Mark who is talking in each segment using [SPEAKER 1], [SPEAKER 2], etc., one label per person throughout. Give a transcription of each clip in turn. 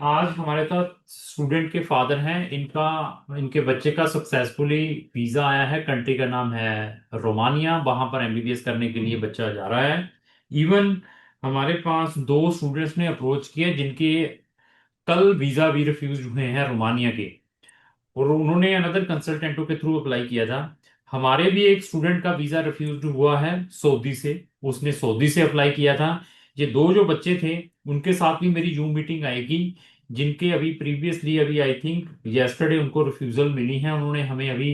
[SPEAKER 1] आज हमारे साथ स्टूडेंट के फादर हैं। इनका इनके बच्चे का सक्सेसफुली वीजा आया है। कंट्री का नाम है रोमानिया। वहां पर एमबीबीएस करने के लिए बच्चा जा रहा है। इवन हमारे पास दो स्टूडेंट्स ने अप्रोच किया जिनके कल वीजा भी रिफ्यूज हुए हैं रोमानिया के, और उन्होंने अनदर कंसल्टेंटों के थ्रू अप्लाई किया था। हमारे भी एक स्टूडेंट का वीजा रिफ्यूज हुआ है सऊदी से। उसने सऊदी से अप्लाई किया था। ये दो जो बच्चे थे उनके साथ भी मेरी जूम मीटिंग आएगी, जिनके अभी प्रीवियसली अभी आई थिंक यस्टरडे उनको रिफ्यूजल मिली है। उन्होंने हमें अभी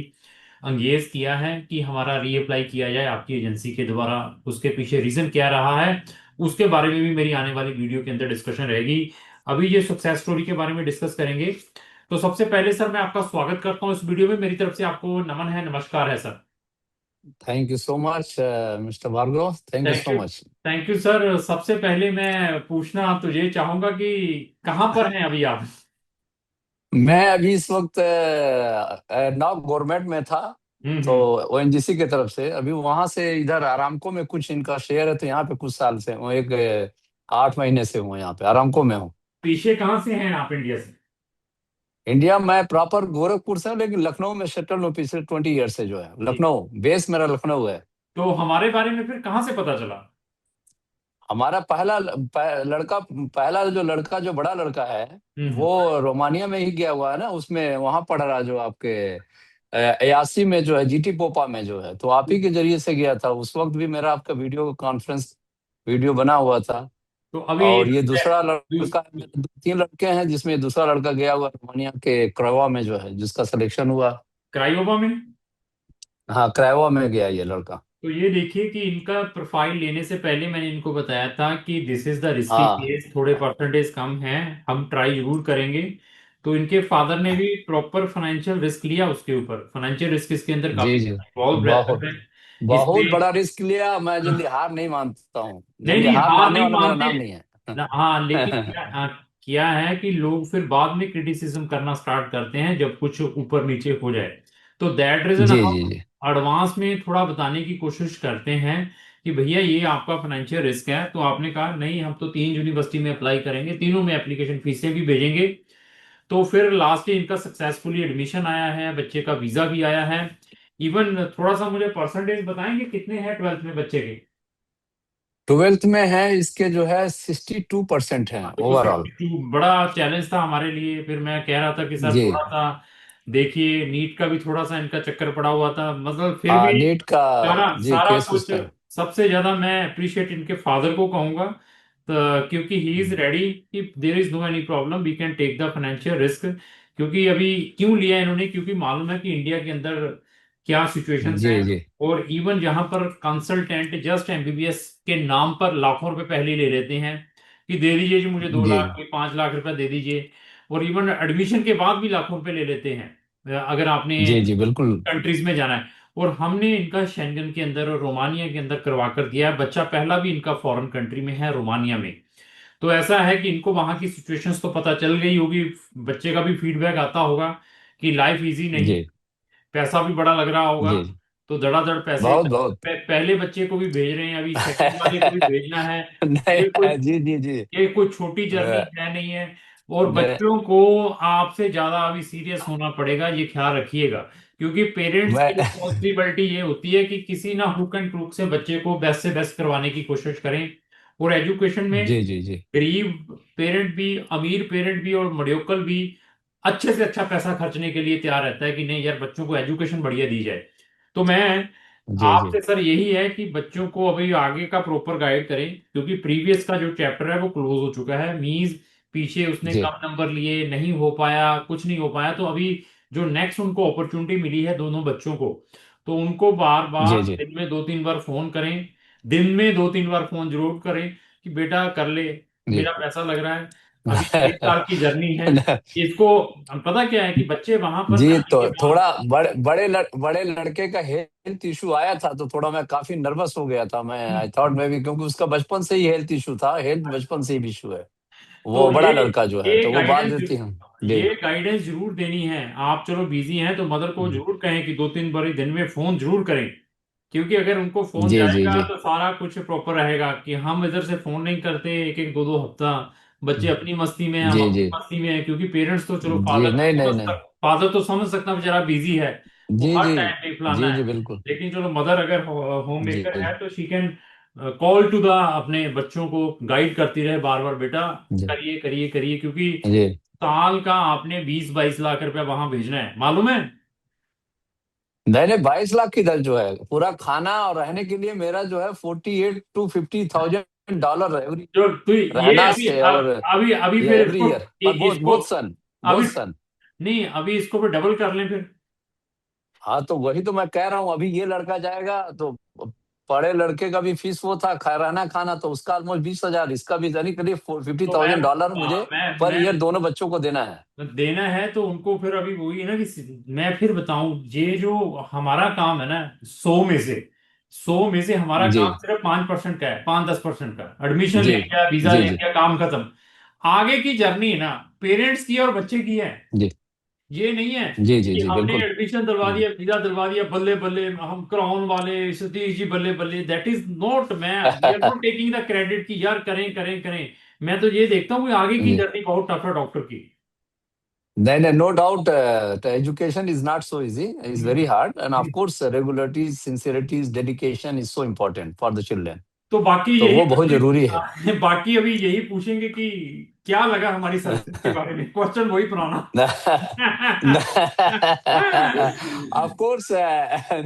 [SPEAKER 1] अंगेज किया है कि हमारा रीअप्लाई किया जाए आपकी एजेंसी के द्वारा। उसके पीछे रीजन क्या रहा है उसके बारे में भी मेरी आने वाली वीडियो के अंदर डिस्कशन रहेगी। अभी ये सक्सेस स्टोरी के बारे में डिस्कस करेंगे। तो सबसे पहले सर मैं आपका स्वागत करता हूँ इस वीडियो में। मेरी तरफ से आपको नमन है, नमस्कार है sir.
[SPEAKER 2] Thank you so much, Mr. Bhargav. Thank you
[SPEAKER 1] thank
[SPEAKER 2] so
[SPEAKER 1] you.
[SPEAKER 2] much.
[SPEAKER 1] Thank you sir. सबसे पहले मैं पूछना तुझे चाहूंगा कि कहाँ पर हैं अभी आप?
[SPEAKER 2] मैं अभी इस वक्त नौ गवर्नमेंट में था। तो
[SPEAKER 1] हम्म।
[SPEAKER 2] ओएनजीसी की तरफ से अभी वहां से इधर आरामको में कुछ इनका शेयर है, तो यहाँ पे कुछ साल से हूँ, 8 महीने से हूँ यहाँ पे आरामको में हूँ।
[SPEAKER 1] पीछे कहाँ से हैं आप इंडिया से?
[SPEAKER 2] इंडिया मैं प्रॉपर गोरखपुर से हूँ, लेकिन लखनऊ में सेटल हूँ पिछले 20 ईयर से। जो है
[SPEAKER 1] जी।
[SPEAKER 2] लखनऊ बेस मेरा लखनऊ है।
[SPEAKER 1] तो हमारे बारे में फिर कहाँ से पता चला?
[SPEAKER 2] हमारा लड़का, पहला जो लड़का, जो बड़ा लड़का है,
[SPEAKER 1] हम्म।
[SPEAKER 2] वो रोमानिया में ही गया हुआ है ना, उसमें वहां पढ़ रहा, जो आपके अयासी में जो है, जीटी पोपा में जो है। तो आप ही के जरिए से गया था। उस वक्त भी मेरा आपका वीडियो कॉन्फ्रेंस वीडियो बना हुआ था।
[SPEAKER 1] तो अभी
[SPEAKER 2] और ये दूसरा लड़का, मेरे 2 3 लड़के हैं, जिसमें दूसरा लड़का गया हुआ रोमानिया के क्राइवा में जो है, जिसका सिलेक्शन हुआ।
[SPEAKER 1] क्राइयोबा में।
[SPEAKER 2] हाँ, क्राइवा में गया ये लड़का।
[SPEAKER 1] तो ये देखिए कि इनका प्रोफाइल लेने से पहले मैंने इनको बताया था कि दिस इज द रिस्की
[SPEAKER 2] हाँ
[SPEAKER 1] केस, थोड़े परसेंटेज कम हैं, हम ट्राई जरूर करेंगे। तो इनके फादर ने भी प्रॉपर फाइनेंशियल रिस्क लिया। उसके ऊपर फाइनेंशियल रिस्क इसके अंदर काफी
[SPEAKER 2] जी जी।
[SPEAKER 1] इन्वॉल्व रहता
[SPEAKER 2] बहुत
[SPEAKER 1] है
[SPEAKER 2] बहुत
[SPEAKER 1] इसमें।
[SPEAKER 2] बड़ा रिस्क लिया। मैं जल्दी हार नहीं मानता हूँ,
[SPEAKER 1] नहीं
[SPEAKER 2] जल्दी
[SPEAKER 1] नहीं,
[SPEAKER 2] हार
[SPEAKER 1] हार
[SPEAKER 2] मानने
[SPEAKER 1] नहीं
[SPEAKER 2] वाला मेरा
[SPEAKER 1] मानते।
[SPEAKER 2] नाम नहीं है।
[SPEAKER 1] हाँ, लेकिन किया है कि लोग फिर बाद में क्रिटिसिज्म करना स्टार्ट करते हैं जब कुछ ऊपर नीचे हो जाए। तो दैट रीजन
[SPEAKER 2] जी
[SPEAKER 1] हम
[SPEAKER 2] जी जी
[SPEAKER 1] एडवांस में थोड़ा बताने की कोशिश करते हैं कि भैया ये आपका फाइनेंशियल रिस्क है। तो आपने कहा नहीं, हम तो 3 यूनिवर्सिटी में अप्लाई करेंगे, तीनों में एप्लीकेशन फीसें भी भेजेंगे। तो फिर लास्ट ईयर इनका सक्सेसफुली एडमिशन आया है, बच्चे का वीजा भी आया है। इवन थोड़ा सा मुझे परसेंटेज बताएंगे कितने हैं ट्वेल्थ में बच्चे के?
[SPEAKER 2] 12th में है इसके, जो है 62% है
[SPEAKER 1] देखो
[SPEAKER 2] ओवरऑल।
[SPEAKER 1] 62 बड़ा चैलेंज था हमारे लिए। फिर मैं कह रहा था कि सर
[SPEAKER 2] जी।
[SPEAKER 1] थोड़ा सा देखिए, नीट का भी थोड़ा सा इनका चक्कर पड़ा हुआ था, मतलब फिर
[SPEAKER 2] हाँ,
[SPEAKER 1] भी
[SPEAKER 2] नीट का।
[SPEAKER 1] सारा
[SPEAKER 2] जी,
[SPEAKER 1] सारा
[SPEAKER 2] केस
[SPEAKER 1] कुछ।
[SPEAKER 2] उसका।
[SPEAKER 1] सबसे ज्यादा मैं अप्रिशिएट इनके फादर को कहूंगा, तो क्योंकि ही इज रेडी कि there is no any problem, we can take the financial risk. क्योंकि अभी क्यों लिया इन्होंने, क्योंकि मालूम है कि इंडिया के अंदर क्या सिचुएशंस
[SPEAKER 2] जी
[SPEAKER 1] हैं।
[SPEAKER 2] जी
[SPEAKER 1] और इवन जहां पर कंसल्टेंट जस्ट एमबीबीएस के नाम पर लाखों रुपए पहले ही ले लेते हैं कि दे दीजिए जी मुझे 2 लाख,
[SPEAKER 2] जी
[SPEAKER 1] कोई 5 लाख रुपए दे दीजिए। और इवन एडमिशन के बाद भी लाखों रुपए ले लेते हैं अगर आपने
[SPEAKER 2] जी जी बिल्कुल।
[SPEAKER 1] कंट्रीज में जाना है। और हमने इनका शेंगन के अंदर और रोमानिया के अंदर करवा कर दिया है। बच्चा पहला भी इनका फॉरेन कंट्री में है, रोमानिया में। तो ऐसा है कि इनको वहां की सिचुएशंस तो पता चल गई होगी। बच्चे का भी फीडबैक आता होगा कि लाइफ इजी नहीं,
[SPEAKER 2] जी
[SPEAKER 1] पैसा भी बड़ा लग रहा होगा।
[SPEAKER 2] जी।
[SPEAKER 1] तो धड़ाधड़ पैसे
[SPEAKER 2] बहुत बहुत।
[SPEAKER 1] पहले बच्चे को भी भेज रहे हैं, अभी सेकंड वाले को भी भेजना है। ये कोई
[SPEAKER 2] नहीं, जी जी जी।
[SPEAKER 1] ये कोई छोटी जर्नी
[SPEAKER 2] अ,
[SPEAKER 1] है नहीं है। और
[SPEAKER 2] मैं
[SPEAKER 1] बच्चों को आपसे ज्यादा अभी सीरियस होना पड़ेगा, ये ख्याल रखिएगा। क्योंकि पेरेंट्स की
[SPEAKER 2] मैं
[SPEAKER 1] रिस्पॉन्सिबिलिटी ये होती है कि किसी ना हुक एंड क्रूक से बच्चे को बेस्ट से बेस्ट करवाने की कोशिश करें। और एजुकेशन में
[SPEAKER 2] जी जी जी
[SPEAKER 1] गरीब पेरेंट भी, अमीर पेरेंट भी और मडियोकल भी अच्छे से अच्छा पैसा खर्चने के लिए तैयार रहता है कि नहीं यार बच्चों को एजुकेशन बढ़िया दी जाए। तो मैं
[SPEAKER 2] जी जी
[SPEAKER 1] आपसे सर यही है कि बच्चों को अभी आगे का प्रॉपर गाइड करें, क्योंकि प्रीवियस का जो चैप्टर है वो क्लोज हो चुका है। मींस पीछे उसने
[SPEAKER 2] जी
[SPEAKER 1] कम नंबर लिए, नहीं हो पाया, कुछ नहीं हो पाया। तो अभी जो नेक्स्ट उनको अपॉर्चुनिटी मिली है दोनों बच्चों को, तो उनको बार बार
[SPEAKER 2] जी जी
[SPEAKER 1] दिन में 2 3 बार फोन करें। दिन में 2 3 बार फोन जरूर करें कि बेटा कर ले,
[SPEAKER 2] जी।
[SPEAKER 1] मेरा पैसा लग रहा है। अभी 1 साल की जर्नी है इसको। पता क्या है कि बच्चे वहां पर
[SPEAKER 2] जी,
[SPEAKER 1] जाने
[SPEAKER 2] तो
[SPEAKER 1] के बाद।
[SPEAKER 2] थोड़ा बड़े लड़के का हेल्थ इशू आया था, तो थोड़ा मैं काफी नर्वस हो गया था। मैं आई थॉट में भी, क्योंकि उसका बचपन से ही हेल्थ इशू था, हेल्थ बचपन से ही इशू है। वो
[SPEAKER 1] तो
[SPEAKER 2] बड़ा लड़का जो है,
[SPEAKER 1] ये
[SPEAKER 2] तो वो बात
[SPEAKER 1] गाइडेंस
[SPEAKER 2] देती है। जी
[SPEAKER 1] ये गाइडेंस जरूर देनी है। आप चलो बिजी हैं तो मदर को जरूर कहें कि 2 3 बार दिन में फोन जरूर करें। क्योंकि अगर उनको फोन
[SPEAKER 2] जी जी
[SPEAKER 1] जाएगा
[SPEAKER 2] जी
[SPEAKER 1] तो सारा कुछ प्रॉपर रहेगा। कि हम इधर से फोन नहीं करते एक एक दो दो हफ्ता, बच्चे अपनी मस्ती में हैं, हम
[SPEAKER 2] जी
[SPEAKER 1] अपनी
[SPEAKER 2] जी
[SPEAKER 1] मस्ती में हैं, क्योंकि पेरेंट्स तो चलो
[SPEAKER 2] जी, नहीं नहीं नहीं,
[SPEAKER 1] फादर तो समझ सकता बेचारा बिजी है, वो
[SPEAKER 2] जी
[SPEAKER 1] हर
[SPEAKER 2] जी
[SPEAKER 1] टाइम पे फलाना
[SPEAKER 2] जी
[SPEAKER 1] है।
[SPEAKER 2] जी बिल्कुल।
[SPEAKER 1] लेकिन चलो मदर अगर होम
[SPEAKER 2] जी
[SPEAKER 1] मेकर
[SPEAKER 2] जी
[SPEAKER 1] है तो she can call to the अपने बच्चों को गाइड करती रहे बार बार, बेटा
[SPEAKER 2] जी
[SPEAKER 1] करिए करिए करिए, क्योंकि
[SPEAKER 2] जी।
[SPEAKER 1] साल का आपने 20-22 लाख रुपया वहां भेजना है, मालूम है?
[SPEAKER 2] नहीं नहीं, 22 लाख किधर, जो है पूरा खाना और रहने के लिए मेरा जो है 48 to 50 थाउजेंड डॉलर एवरी,
[SPEAKER 1] जो तो ये
[SPEAKER 2] रहना
[SPEAKER 1] अभी
[SPEAKER 2] से, और
[SPEAKER 1] अभी अभी
[SPEAKER 2] ये
[SPEAKER 1] फिर
[SPEAKER 2] एवरी
[SPEAKER 1] इसको
[SPEAKER 2] ईयर, पर बोथ
[SPEAKER 1] इसको
[SPEAKER 2] बोथ सन, बोथ
[SPEAKER 1] अभी
[SPEAKER 2] सन।
[SPEAKER 1] नहीं, अभी इसको फिर डबल कर लें फिर।
[SPEAKER 2] हाँ तो वही तो मैं कह रहा हूँ, अभी ये लड़का जाएगा तो बड़े लड़के का भी फीस वो था, रहना खाना, तो उसका ऑलमोस्ट 20 हजार, इसका भी करीब करीब फिफ्टी
[SPEAKER 1] तो
[SPEAKER 2] थाउजेंड डॉलर मुझे पर
[SPEAKER 1] मैं
[SPEAKER 2] ईयर दोनों बच्चों को देना है।
[SPEAKER 1] देना है तो उनको फिर अभी वही है ना कि मैं फिर बताऊं, ये जो हमारा काम है ना, 100 में से हमारा
[SPEAKER 2] जी
[SPEAKER 1] काम सिर्फ 5% का है, 5-10% का। एडमिशन
[SPEAKER 2] जी
[SPEAKER 1] ले गया, वीजा
[SPEAKER 2] जी
[SPEAKER 1] ले
[SPEAKER 2] जी
[SPEAKER 1] गया, काम खत्म। आगे की जर्नी ना पेरेंट्स की और बच्चे की है।
[SPEAKER 2] जी
[SPEAKER 1] ये नहीं है
[SPEAKER 2] जी जी
[SPEAKER 1] कि
[SPEAKER 2] जी
[SPEAKER 1] हमने
[SPEAKER 2] बिल्कुल।
[SPEAKER 1] एडमिशन दिलवा दिया, वीजा दिलवा दिया, बल्ले बल्ले हम क्राउन वाले, सतीश जी बल्ले बल्ले, दैट इज नॉट, मैं we are not taking the credit कि यार करें करें करें। मैं तो ये देखता हूँ कि आगे की
[SPEAKER 2] जी,
[SPEAKER 1] जर्नी बहुत टफ है डॉक्टर की।
[SPEAKER 2] नहीं नहीं, no doubt, education is not so easy, is very hard, and of course regularity, sincerity, dedication is so important for the children.
[SPEAKER 1] तो बाकी
[SPEAKER 2] तो
[SPEAKER 1] यही
[SPEAKER 2] वो बहुत जरूरी है।
[SPEAKER 1] बाकी अभी यही पूछेंगे कि क्या लगा हमारी सर्विस के बारे में, क्वेश्चन वही पुराना।
[SPEAKER 2] Of course,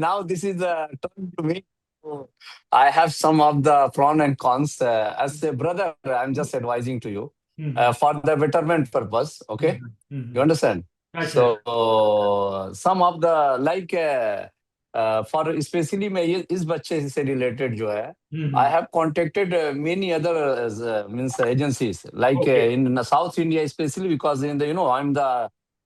[SPEAKER 2] now this is the turn to me. So I have some of the pros and cons. As a brother, I'm just advising to you
[SPEAKER 1] hmm
[SPEAKER 2] for the betterment purpose.
[SPEAKER 1] Hmm
[SPEAKER 2] Okay, you
[SPEAKER 1] hmm,
[SPEAKER 2] understand?
[SPEAKER 1] अच्छा।
[SPEAKER 2] So some of the like for especially मैं ये इस बच्चे से related जो है, I
[SPEAKER 1] hmm,
[SPEAKER 2] have contacted many other means agencies like
[SPEAKER 1] okay
[SPEAKER 2] in South India, especially because in the I'm the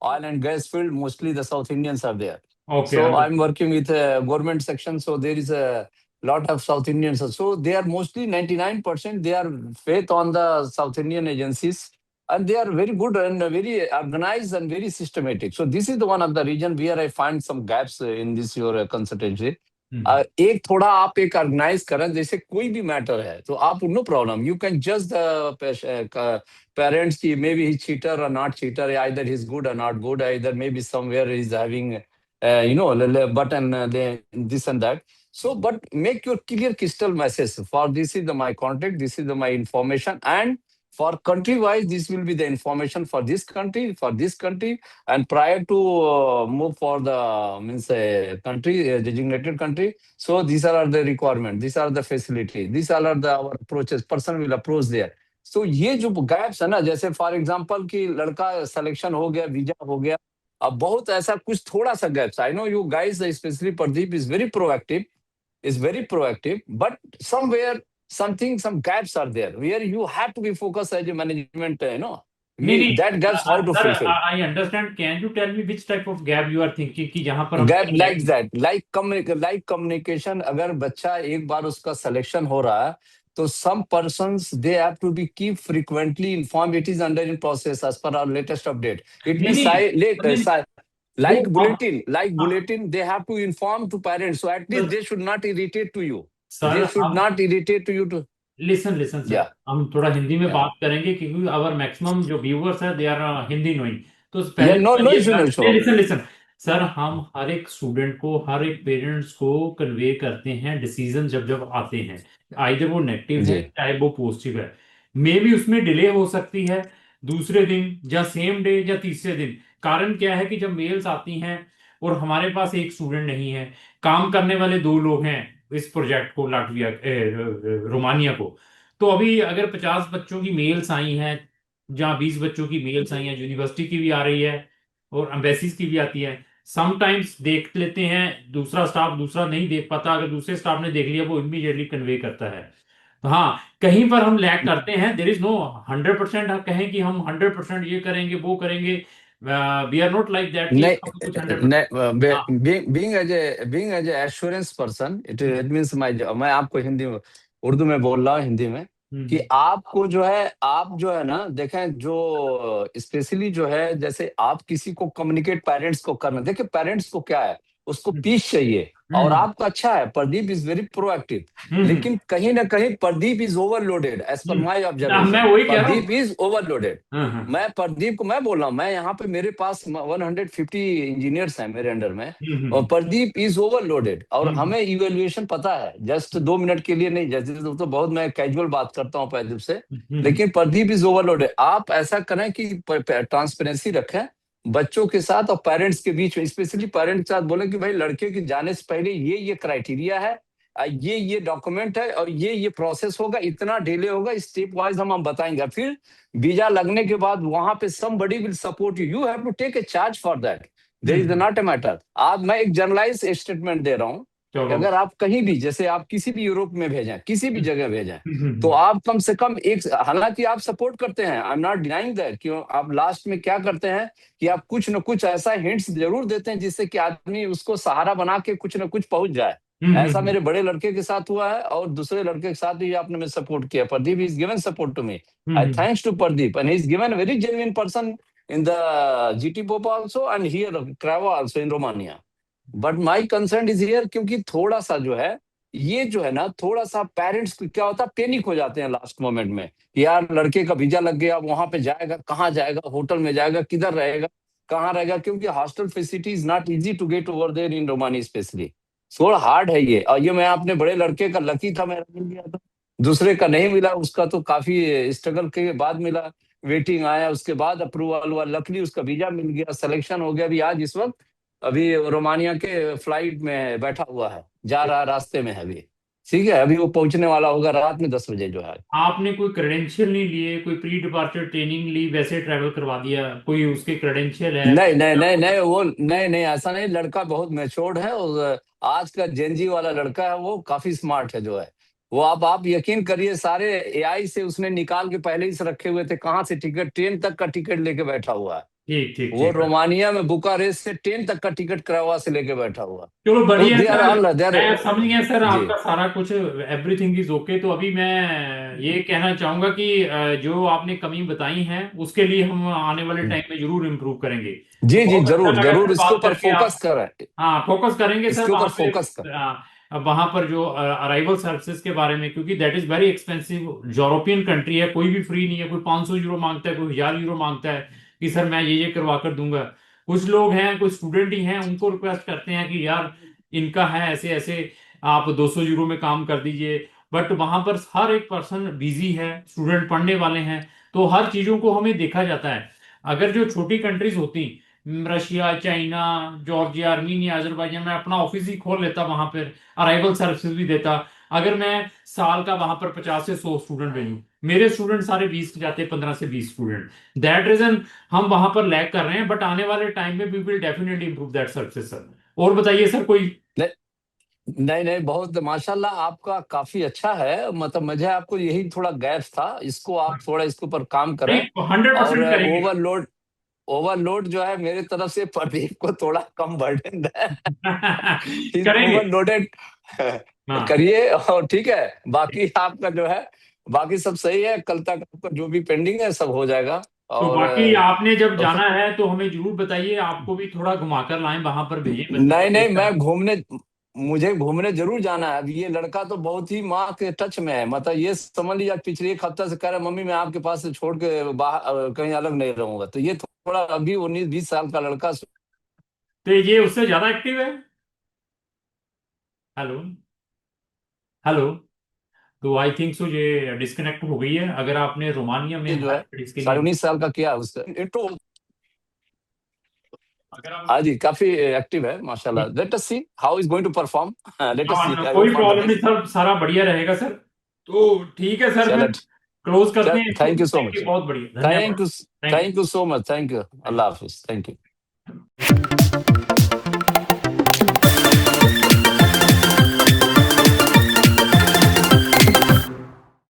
[SPEAKER 2] oil and gas field, mostly the South Indians are there.
[SPEAKER 1] Okay
[SPEAKER 2] So I'm
[SPEAKER 1] understood.
[SPEAKER 2] working with a government section. So there is a lot of South Indians. So they are mostly 99%. They are faith on the South Indian agencies, and they are very good and very organized and very systematic. So this is the one of the region where I find some gaps in this your consultancy. एक थोड़ा आप एक organise करें, जैसे कोई भी matter है तो आप no problem, you can just the parents ki maybe he's cheater or not cheater, either he's good or not good, either maybe somewhere he's having button this and that. So but make your clear crystal message, for this is my contact, this is my information, and for country wise this will be the information for this country, for this country, and prior to move for the means country, designated country. So these are the requirement, these are the facility, these are the our approaches, person will approach there. तो ये जो gaps है ना, जैसे for example कि लड़का selection हो गया, वीजा हो गया, अब बहुत ऐसा कुछ थोड़ा सा gaps, I know you guys specially Pradeep is very proactive, but somewhere something some gaps are there where you have to be focus as a management,
[SPEAKER 1] नहीं नहीं
[SPEAKER 2] that gaps how to
[SPEAKER 1] sir,
[SPEAKER 2] fulfil.
[SPEAKER 1] I understand, can you tell me which type of gap you are thinking कि जहां पर हम
[SPEAKER 2] gap
[SPEAKER 1] क्या
[SPEAKER 2] like
[SPEAKER 1] gap-
[SPEAKER 2] that, like communication, अगर बच्चा एक बार उसका सिलेक्शन हो रहा है, तो some persons they have to be keep frequently informed, it is under in process as per our latest update. It
[SPEAKER 1] नहीं
[SPEAKER 2] means
[SPEAKER 1] नहीं नहीं, नहीं, वो
[SPEAKER 2] like
[SPEAKER 1] हाँ,
[SPEAKER 2] bulletin they have to inform to parents, so at least
[SPEAKER 1] sir
[SPEAKER 2] they should not irritate to you,
[SPEAKER 1] sir
[SPEAKER 2] they should
[SPEAKER 1] हम
[SPEAKER 2] not irritate to you to
[SPEAKER 1] listen listen sir,
[SPEAKER 2] yeah
[SPEAKER 1] हम थोड़ा हिंदी में
[SPEAKER 2] yeah
[SPEAKER 1] बात करेंगे क्योंकि अवर maximum जो viewers है they are Hindi knowing. तो
[SPEAKER 2] yeah,
[SPEAKER 1] पहले
[SPEAKER 2] no
[SPEAKER 1] तो
[SPEAKER 2] no
[SPEAKER 1] ये
[SPEAKER 2] issue, no issue.
[SPEAKER 1] Listen listen sir, हम हर एक स्टूडेंट को, हर एक पेरेंट्स को कन्वे करते हैं डिसीजन जब जब आते हैं, आइदर वो नेगेटिव है
[SPEAKER 2] जी
[SPEAKER 1] चाहे वो पॉजिटिव है। मे बी उसमें डिले हो सकती है, दूसरे दिन या सेम डे या तीसरे दिन। कारण क्या है कि जब मेल्स आती हैं और हमारे पास एक स्टूडेंट नहीं है, काम करने वाले दो लोग हैं इस प्रोजेक्ट को, लाटविया रोमानिया को। तो अभी अगर 50 बच्चों की मेल्स आई हैं, जहाँ 20 बच्चों की मेल्स आई हैं, यूनिवर्सिटी की भी आ रही है और एम्बेसीज की भी आती है। समटाइम्स देख लेते हैं, दूसरा स्टाफ दूसरा नहीं देख पाता, अगर दूसरे स्टाफ ने देख लिया वो इमीडिएटली कन्वे करता है। तो हाँ, कहीं पर हम लैग करते हैं, देर इज नो 100%। हम कहें कि हम 100% ये करेंगे वो करेंगे, we are not like that कि
[SPEAKER 2] नहीं
[SPEAKER 1] सब कुछ 100%।
[SPEAKER 2] नहीं,
[SPEAKER 1] हाँ
[SPEAKER 2] being as a assurance person, it means मैं आपको हिंदी में, उर्दू में बोल रहा हूँ, हिंदी में, कि
[SPEAKER 1] हम्म
[SPEAKER 2] आपको जो है, आप जो है ना देखें, जो स्पेशली जो है, जैसे आप किसी को कम्युनिकेट पेरेंट्स को करना, देखिए पेरेंट्स को क्या है, उसको
[SPEAKER 1] हम्म
[SPEAKER 2] पीस चाहिए, और
[SPEAKER 1] हम्म
[SPEAKER 2] आपका अच्छा है, Pradeep is very proactive.
[SPEAKER 1] Hmm
[SPEAKER 2] लेकिन कहीं ना कहीं Pradeep is overloaded as per my
[SPEAKER 1] मैं
[SPEAKER 2] ऑब्जर्वेशन,
[SPEAKER 1] वही कह रहा
[SPEAKER 2] प्रदीप
[SPEAKER 1] हूँ।
[SPEAKER 2] Is overloaded.
[SPEAKER 1] हाँ।
[SPEAKER 2] मैं प्रदीप को मैं बोल रहा हूँ, मैं यहाँ पे मेरे पास 150 इंजीनियर्स हैं मेरे अंडर में, और
[SPEAKER 1] हम्म
[SPEAKER 2] प्रदीप इज ओवरलोडेड। और
[SPEAKER 1] हम्म
[SPEAKER 2] हमें इवेल्युएशन पता है, जस्ट 2 मिनट के लिए नहीं, जैसे तो बहुत मैं कैजुअल बात करता हूँ प्रदीप से,
[SPEAKER 1] हम्म
[SPEAKER 2] लेकिन प्रदीप इज ओवरलोडेड। आप ऐसा करें कि ट्रांसपेरेंसी रखें बच्चों के साथ और पेरेंट्स के बीच में, स्पेशली पेरेंट्स के साथ बोले कि भाई लड़के के जाने से पहले ये क्राइटेरिया है, ये डॉक्यूमेंट है, और ये प्रोसेस होगा, इतना डिले होगा, स्टेप वाइज हम बताएंगे। फिर वीजा लगने के बाद वहां पे somebody will support you, you have to take a charge for that, there is
[SPEAKER 1] hmm.
[SPEAKER 2] not a matter। आज मैं एक जनरलाइज स्टेटमेंट दे रहा हूँ कि
[SPEAKER 1] चलो।
[SPEAKER 2] अगर आप कहीं भी, जैसे आप किसी भी यूरोप में भेजें, किसी भी जगह भेजें, तो
[SPEAKER 1] हम्म
[SPEAKER 2] आप कम से कम एक, हालांकि आप सपोर्ट करते हैं, I am not denying that, क्यों आप लास्ट में क्या करते हैं कि आप कुछ न कुछ ऐसा हिंट्स जरूर देते हैं जिससे कि आदमी उसको सहारा बना के कुछ न कुछ पहुंच जाए। ऐसा
[SPEAKER 1] हम्म
[SPEAKER 2] मेरे बड़े लड़के के साथ हुआ है, और दूसरे लड़के के साथ भी आपने में सपोर्ट किया। Pradeep is given support to me, I
[SPEAKER 1] hmm
[SPEAKER 2] thanks to Pradeep, and he is given very genuine person in the GT Popa also, and here Krava also in Romania. But my concern is here, क्योंकि थोड़ा सा जो है, ये जो है ना, थोड़ा सा पेरेंट्स क्या होता है, पैनिक हो जाते हैं लास्ट मोमेंट में कि यार लड़के का वीजा लग गया, अब वहां पे जाएगा कहाँ, जाएगा होटल में जाएगा, किधर रहेगा, कहाँ रहेगा, क्योंकि hostel facility is not easy to get over there in रोमानी स्पेशली, थोड़ा हार्ड है ये। और ये मैं अपने बड़े लड़के का लकी था, मेरा मिल गया था, दूसरे का नहीं मिला, उसका तो काफी स्ट्रगल के बाद मिला, वेटिंग आया, उसके बाद अप्रूवल हुआ, लकली उसका वीजा मिल गया, सिलेक्शन हो गया। अभी आज इस वक्त अभी रोमानिया के फ्लाइट में बैठा हुआ है, जा रहा है, रास्ते में है अभी। ठीक है, अभी वो पहुंचने वाला होगा रात में 10 बजे जो है।
[SPEAKER 1] आपने कोई क्रेडेंशियल नहीं लिए, कोई प्री डिपार्चर ट्रेनिंग ली, वैसे ट्रैवल करवा दिया, कोई उसके क्रेडेंशियल है?
[SPEAKER 2] नहीं नहीं नहीं नहीं, वो नहीं नहीं, ऐसा नहीं, लड़का बहुत मैच्योर्ड है, और आज का जेनजी वाला लड़का है, वो काफी स्मार्ट है जो है। वो आप यकीन करिए, सारे एआई से उसने निकाल के पहले ही से रखे हुए थे, कहाँ से टिकट, ट्रेन तक का टिकट लेके बैठा हुआ है।
[SPEAKER 1] ठीक ठीक
[SPEAKER 2] वो
[SPEAKER 1] ठीक।
[SPEAKER 2] रोमानिया में बुकारेस्ट से ट्रेन तक का टिकट करावा से लेके बैठा हुआ।
[SPEAKER 1] चलो
[SPEAKER 2] तो
[SPEAKER 1] बढ़िया
[SPEAKER 2] they are
[SPEAKER 1] sir.
[SPEAKER 2] On, they are.
[SPEAKER 1] मैं समझ गया सर
[SPEAKER 2] जी
[SPEAKER 1] आपका सारा कुछ, एवरीथिंग इज ओके। तो अभी मैं ये कहना चाहूंगा कि जो आपने कमी बताई है उसके लिए हम आने वाले टाइम में जरूर इम्प्रूव करेंगे। तो
[SPEAKER 2] जी जी,
[SPEAKER 1] बहुत अच्छा
[SPEAKER 2] जरूर
[SPEAKER 1] लगा
[SPEAKER 2] जरूर,
[SPEAKER 1] सर
[SPEAKER 2] इसके
[SPEAKER 1] बात
[SPEAKER 2] ऊपर
[SPEAKER 1] करके
[SPEAKER 2] फोकस
[SPEAKER 1] आप।
[SPEAKER 2] करें,
[SPEAKER 1] हाँ, फोकस करेंगे सर
[SPEAKER 2] इसके
[SPEAKER 1] वहाँ
[SPEAKER 2] ऊपर
[SPEAKER 1] पे।
[SPEAKER 2] फोकस कर।
[SPEAKER 1] वहाँ पर जो अराइवल सर्विसेज के बारे में, क्योंकि that is very expensive. European country है, कोई भी फ्री नहीं है। कोई 500 यूरो मांगता है, कोई 1000 यूरो मांगता है कि सर मैं ये करवा कर दूंगा। कुछ लोग हैं, कुछ स्टूडेंट ही हैं, उनको रिक्वेस्ट करते हैं कि यार इनका है ऐसे ऐसे, आप 200 यूरो में काम कर दीजिए। बट वहां पर हर एक पर्सन बिजी है, स्टूडेंट पढ़ने वाले हैं, तो हर चीजों को हमें देखा जाता है। अगर जो छोटी कंट्रीज होती, Russia, China, Georgia, Armenia, Azerbaijan, मैं अपना ऑफिस ही खोल लेता वहां पर, अराइवल सर्विसेज भी देता। अगर मैं साल का वहां पर 50 से 100 स्टूडेंट भेजूं, मेरे स्टूडेंट सारे 20 के जाते हैं, 15 से 20 स्टूडेंट। दैट रीजन हम वहां पर लैग कर रहे हैं। बट आने वाले टाइम में we will definitely improve that services sir. और बताइए सर कोई।
[SPEAKER 2] नहीं नहीं नहीं, बहुत माशाल्लाह, आपका काफी अच्छा है, मतलब मुझे आपको यही थोड़ा गैप था, इसको आप थोड़ा इसके ऊपर काम करें।
[SPEAKER 1] नहीं, 100%
[SPEAKER 2] और
[SPEAKER 1] करेंगे।
[SPEAKER 2] ओवरलोड जो है मेरे तरफ से प्रदीप को थोड़ा कम बर्डन है, इज
[SPEAKER 1] करेंगे।
[SPEAKER 2] ओवरलोडेड
[SPEAKER 1] हाँ।
[SPEAKER 2] करिए। और ठीक है, बाकी आपका जो है, बाकी सब सही है, कल तक आपका जो भी पेंडिंग है सब हो जाएगा।
[SPEAKER 1] तो
[SPEAKER 2] और
[SPEAKER 1] बाकी आपने जब जाना है तो हमें जरूर बताइए, आपको भी थोड़ा घुमाकर लाएं, वहां पर भेजें बच्चों को
[SPEAKER 2] नहीं नहीं,
[SPEAKER 1] देखकर।
[SPEAKER 2] मैं घूमने, मुझे घूमने जरूर जाना है। अब ये लड़का तो बहुत ही माँ के टच में है, मतलब ये समझ लीजिए पिछले एक हफ्ते से कह रहा है मम्मी मैं आपके पास से छोड़ के बाहर कहीं अलग नहीं रहूंगा। तो ये थोड़ा अभी 19-20 साल का लड़का।
[SPEAKER 1] तो ये उससे ज्यादा एक्टिव है। हेलो। हेलो। तो आई थिंक सो ये डिस्कनेक्ट हो गई है। अगर आपने रोमानिया में
[SPEAKER 2] ये जो
[SPEAKER 1] हायर
[SPEAKER 2] है
[SPEAKER 1] स्टडीज के
[SPEAKER 2] साढ़े
[SPEAKER 1] लिए,
[SPEAKER 2] उन्नीस साल का किया उसका इंट्रो।
[SPEAKER 1] अगर आप,
[SPEAKER 2] हाँ जी, काफी एक्टिव है माशाल्लाह। Let us see how is going to perform, let us see,
[SPEAKER 1] हाँ,
[SPEAKER 2] आई
[SPEAKER 1] कोई
[SPEAKER 2] होप फॉर द
[SPEAKER 1] प्रॉब्लम नहीं
[SPEAKER 2] बेस्ट।
[SPEAKER 1] सर, सारा बढ़िया रहेगा सर। तो ठीक है सर,
[SPEAKER 2] चलो,
[SPEAKER 1] फिर क्लोज करते
[SPEAKER 2] चल,
[SPEAKER 1] हैं इसको।
[SPEAKER 2] Thank you so
[SPEAKER 1] thank
[SPEAKER 2] much,
[SPEAKER 1] you, बहुत बढ़िया, धन्यवाद।
[SPEAKER 2] Thank you,
[SPEAKER 1] thank
[SPEAKER 2] thank you so much, thank you,
[SPEAKER 1] you.
[SPEAKER 2] Allah Hafiz, thank you.